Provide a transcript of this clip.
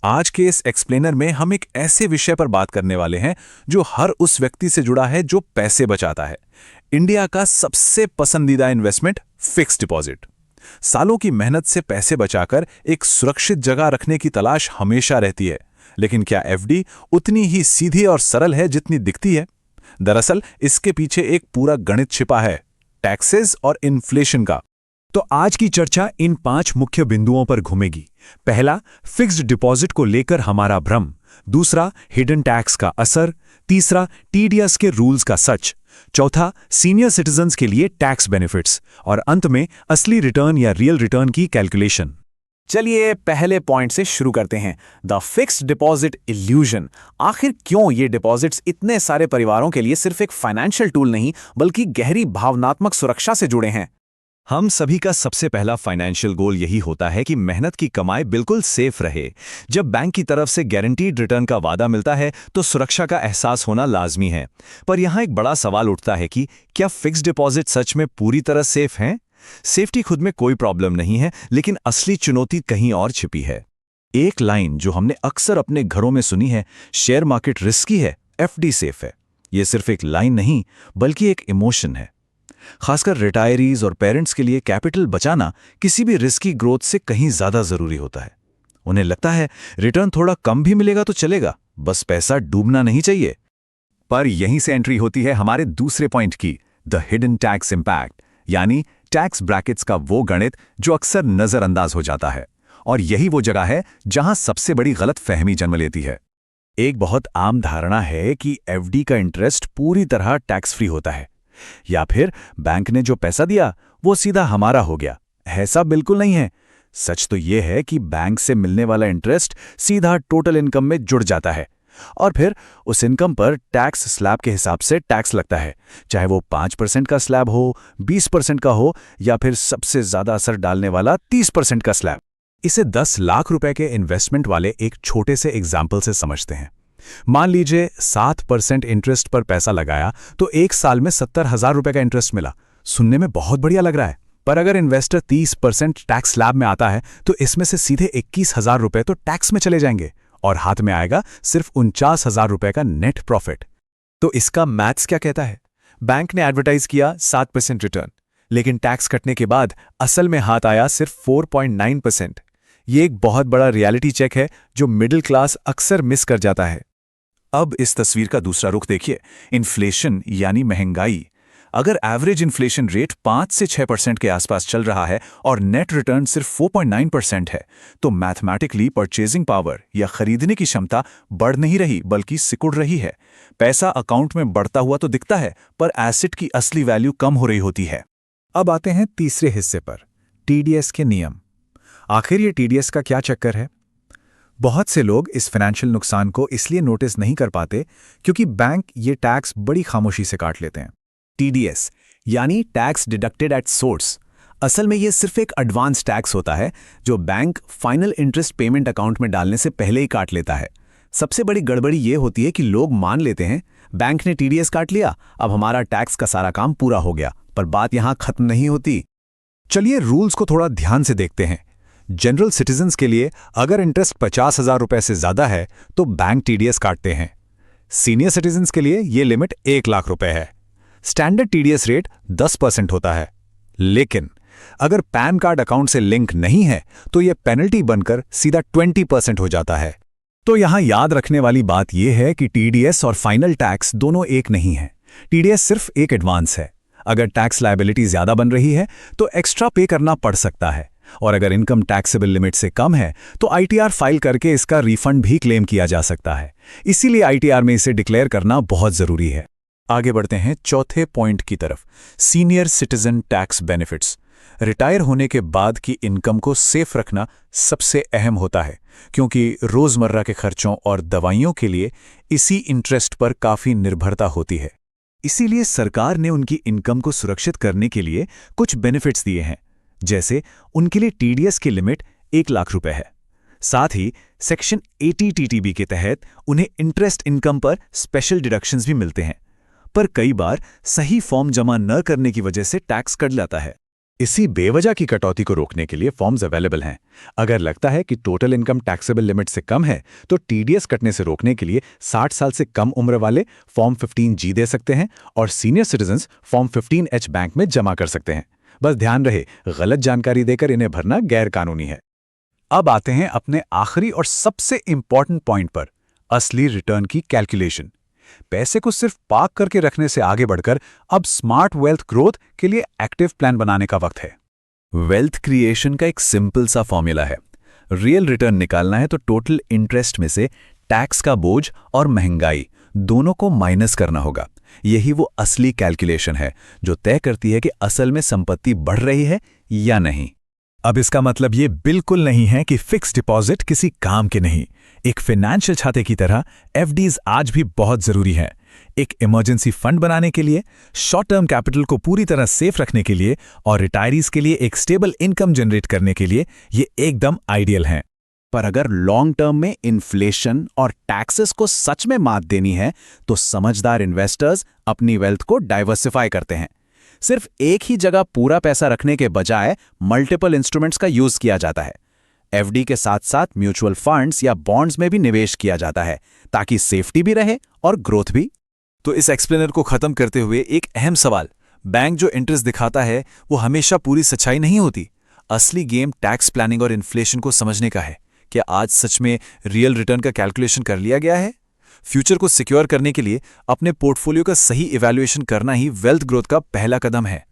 आज के इस एक्सप्लेनर में हम एक ऐसे विषय पर बात करने वाले हैं जो हर उस व्यक्ति से जुड़ा है जो पैसे बचाता है। इंडिया का सबसे पसंदीदा इन्वेस्टमेंट फिक्स्ड डिपॉजिट। सालों की मेहनत से पैसे बचाकर एक सुरक्षित जगह रखने की तलाश हमेशा रहती है, लेकिन क्या एफडी उतनी ही सीधी और सरल है जितनी दिखती है? दरअसल इसके पीछे एक पूरा गणित छिपा है, टैक्सेस और इन्फ्लेशन का। तो आज की चर्चा इन 5 मुख्य बिंदुओं पर घूमेगी। पहला, फिक्स्ड डिपॉजिट को लेकर हमारा भ्रम। दूसरा, हिडन टैक्स का असर। तीसरा, टीडीएस के रूल्स का सच। चौथा, सीनियर सिटीजन्स के लिए टैक्स बेनिफिट्स। और अंत में असली रिटर्न या रियल रिटर्न की कैलकुलेशन। चलिए पहले पॉइंट से शुरू करते हैं, द फिक्स्ड डिपॉजिट इल्यूजन। आखिर क्यों ये डिपॉजिट्स इतने सारे परिवारों के लिए सिर्फ एक फाइनेंशियल टूल नहीं बल्कि गहरी भावनात्मक सुरक्षा से जुड़े हैं? हम सभी का सबसे पहला फाइनेंशियल गोल यही होता है कि मेहनत की कमाई बिल्कुल सेफ रहे। जब बैंक की तरफ से गारंटीड रिटर्न का वादा मिलता है तो सुरक्षा का एहसास होना लाजमी है। पर यहाँ एक बड़ा सवाल उठता है कि क्या फिक्स्ड डिपॉजिट सच में पूरी तरह सेफ हैं? सेफ्टी खुद में कोई प्रॉब्लम नहीं है, लेकिन असली चुनौती कहीं और छिपी है। एक लाइन जो हमने अक्सर अपने घरों में सुनी है, शेयर मार्केट रिस्की है, एफडी सेफ है। ये सिर्फ एक लाइन नहीं बल्कि एक इमोशन है। खासकर रिटायरीज और पेरेंट्स के लिए कैपिटल बचाना किसी भी रिस्की ग्रोथ से कहीं ज्यादा जरूरी होता है। उन्हें लगता है रिटर्न थोड़ा कम भी मिलेगा तो चलेगा, बस पैसा डूबना नहीं चाहिए। पर यहीं से एंट्री होती है हमारे दूसरे पॉइंट की, द हिडन टैक्स इंपैक्ट, यानी टैक्स ब्रैकेट्स का वो गणित जो अक्सर नजरअंदाज हो जाता है। और यही वो जगह है जहां सबसे बड़ी गलतफहमी जन्म लेती है। एक बहुत आम धारणा है कि एफडी का इंटरेस्ट पूरी तरह टैक्स फ्री होता है, या फिर बैंक ने जो पैसा दिया वो सीधा हमारा हो गया। ऐसा बिल्कुल नहीं है। सच तो यह है कि बैंक से मिलने वाला इंटरेस्ट सीधा टोटल इनकम में जुड़ जाता है और फिर उस इनकम पर टैक्स स्लैब के हिसाब से टैक्स लगता है, चाहे वो 5% का स्लैब हो, 20% का हो, या फिर सबसे ज्यादा असर डालने वाला 30% का स्लैब। इसे 10 लाख रुपए के इन्वेस्टमेंट वाले एक छोटे से एग्जाम्पल से समझते हैं। मान लीजिए 7% इंटरेस्ट पर पैसा लगाया तो एक साल में 70,000 रुपए का इंटरेस्ट मिला। सुनने में बहुत बढ़िया लग रहा है, पर अगर इन्वेस्टर 30% टैक्स स्लैब में आता है तो इसमें से सीधे 21,000 रुपए तो टैक्स में चले जाएंगे और हाथ में आएगा सिर्फ 49,000 रुपए का नेट प्रॉफिट। तो इसका मैथ्स क्या कहता है? बैंक ने एडवर्टाइज किया 7% रिटर्न, लेकिन टैक्स कटने के बाद असल में हाथ आया सिर्फ 4.9%। ये एक बहुत बड़ा रियलिटी चेक है जो मिडिल क्लास अक्सर मिस कर जाता है। अब इस तस्वीर का दूसरा रुख देखिए, इन्फ्लेशन यानी महंगाई। अगर एवरेज इन्फ्लेशन रेट 5 से 6% के आसपास चल रहा है और नेट रिटर्न सिर्फ 4.9% है, तो मैथमेटिकली परचेजिंग पावर या खरीदने की क्षमता बढ़ नहीं रही बल्कि सिकुड़ रही है। पैसा अकाउंट में बढ़ता हुआ तो दिखता है, पर एसेट की असली वैल्यू कम हो रही होती है। अब आते हैं तीसरे हिस्से पर, टीडीएस के नियम। आखिर ये टीडीएस का क्या चक्कर है? बहुत से लोग इस फाइनेंशियल नुकसान को इसलिए नोटिस नहीं कर पाते क्योंकि बैंक ये टैक्स बड़ी खामोशी से काट लेते हैं। टीडीएस यानी टैक्स डिडक्टेड एट सोर्स। असल में ये सिर्फ एक एडवांस टैक्स होता है जो bank final interest payment account में डालने से पहले ही काट लेता है। सबसे बड़ी गड़बड़ी ये होती है कि लोग मान लेते हैं बैंक ने टीडीएस काट लिया, अब हमारा टैक्स का सारा काम पूरा हो गया, पर बात यहां खत्म नहीं होती। चलिए रूल्स को थोड़ा ध्यान से देखते हैं। जनरल सिटीजन्स के लिए अगर इंटरेस्ट 50,000 रुपए से ज्यादा है तो बैंक टीडीएस काटते हैं। सीनियर सिटीजन्स के लिए यह लिमिट 1 लाख रुपए है। स्टैंडर्ड टीडीएस रेट 10% होता है, लेकिन अगर पैन कार्ड अकाउंट से लिंक नहीं है तो यह पेनल्टी बनकर सीधा 20% हो जाता है। तो यहां याद रखने वाली बात यह है कि टीडीएस और फाइनल टैक्स दोनों एक नहीं है। टीडीएस सिर्फ एक एडवांस है। अगर टैक्स लायबिलिटी ज्यादा बन रही है तो एक्स्ट्रा पे करना पड़ सकता है, और अगर इनकम टैक्सेबल लिमिट से कम है तो आईटीआर फाइल करके इसका रिफंड भी क्लेम किया जा सकता है। इसीलिए आईटीआर में इसे डिक्लेयर करना बहुत जरूरी है। आगे बढ़ते हैं चौथे पॉइंट की तरफ, senior citizen tax benefits. Retire होने के बाद की इनकम को सेफ रखना सबसे अहम होता है, क्योंकि रोजमर्रा के खर्चों और दवाइयों के लिए इसी इंटरेस्ट पर काफी निर्भरता होती है। इसीलिए सरकार ने उनकी इनकम को सुरक्षित करने के लिए कुछ बेनिफिट्स दिए हैं, जैसे उनके लिए टीडीएस की लिमिट 1 लाख रुपए है। साथ ही सेक्शन 80 टीटीबी के तहत उन्हें इंटरेस्ट इनकम पर स्पेशल डिडक्शंस भी मिलते हैं, पर कई बार सही फॉर्म जमा न करने की वजह से टैक्स कट जाता है। इसी बेवजह की कटौती को रोकने के लिए फॉर्म्स अवेलेबल हैं। अगर लगता है कि टोटल इनकम टैक्सेबल लिमिट से कम है तो टीडीएस कटने से रोकने के लिए 60 साल से कम उम्र वाले फॉर्म 15G दे सकते हैं और senior citizens form 15H bank में जमा कर सकते हैं। बस ध्यान रहे, गलत जानकारी देकर इन्हें भरना गैर कानूनी है। अब आते हैं अपने आखिरी और सबसे इंपॉर्टेंट पॉइंट पर, असली रिटर्न की कैलकुलेशन। पैसे को सिर्फ पार्क करके रखने से आगे बढ़कर अब स्मार्ट वेल्थ ग्रोथ के लिए एक्टिव प्लान बनाने का वक्त है। वेल्थ क्रिएशन का एक सिंपल सा फॉर्मूला है। रियल रिटर्न निकालना है तो टोटल इंटरेस्ट में से टैक्स का बोझ और महंगाई दोनों को माइनस करना होगा। यही वो असली कैलकुलेशन है जो तय करती है कि असल में संपत्ति बढ़ रही है या नहीं। अब इसका मतलब ये बिल्कुल नहीं है कि फिक्स डिपॉजिट किसी काम के नहीं। एक फाइनेंशियल छाते की तरह एफडीज आज भी बहुत जरूरी है। एक इमरजेंसी फंड बनाने के लिए, शॉर्ट टर्म कैपिटल को पूरी तरह सेफ रखने के लिए और रिटायरीज के लिए एक स्टेबल इनकम जनरेट करने के लिए ये एकदम आइडियल हैं। पर अगर लॉन्ग टर्म में इन्फ्लेशन और टैक्सेस को सच में मात देनी है तो समझदार इन्वेस्टर्स अपनी वेल्थ को डाइवर्सिफाई करते हैं। सिर्फ एक ही जगह पूरा पैसा रखने के बजाय मल्टीपल इंस्ट्रूमेंट्स का यूज किया जाता है। एफडी के साथ साथ म्यूचुअल फंड्स या बॉन्ड्स में भी निवेश किया जाता है ताकि सेफ्टी भी रहे और ग्रोथ भी। तो इस एक्सप्लेनर को खत्म करते हुए एक अहम सवाल, बैंक जो इंटरेस्ट दिखाता है वो हमेशा पूरी सच्चाई नहीं होती। असली गेम टैक्स प्लानिंग और इन्फ्लेशन को समझने का है। क्या आज सच में रियल रिटर्न का कैलकुलेशन कर लिया गया है? फ्यूचर को सिक्योर करने के लिए अपने पोर्टफोलियो का सही इवैल्यूएशन करना ही वेल्थ ग्रोथ का पहला कदम है।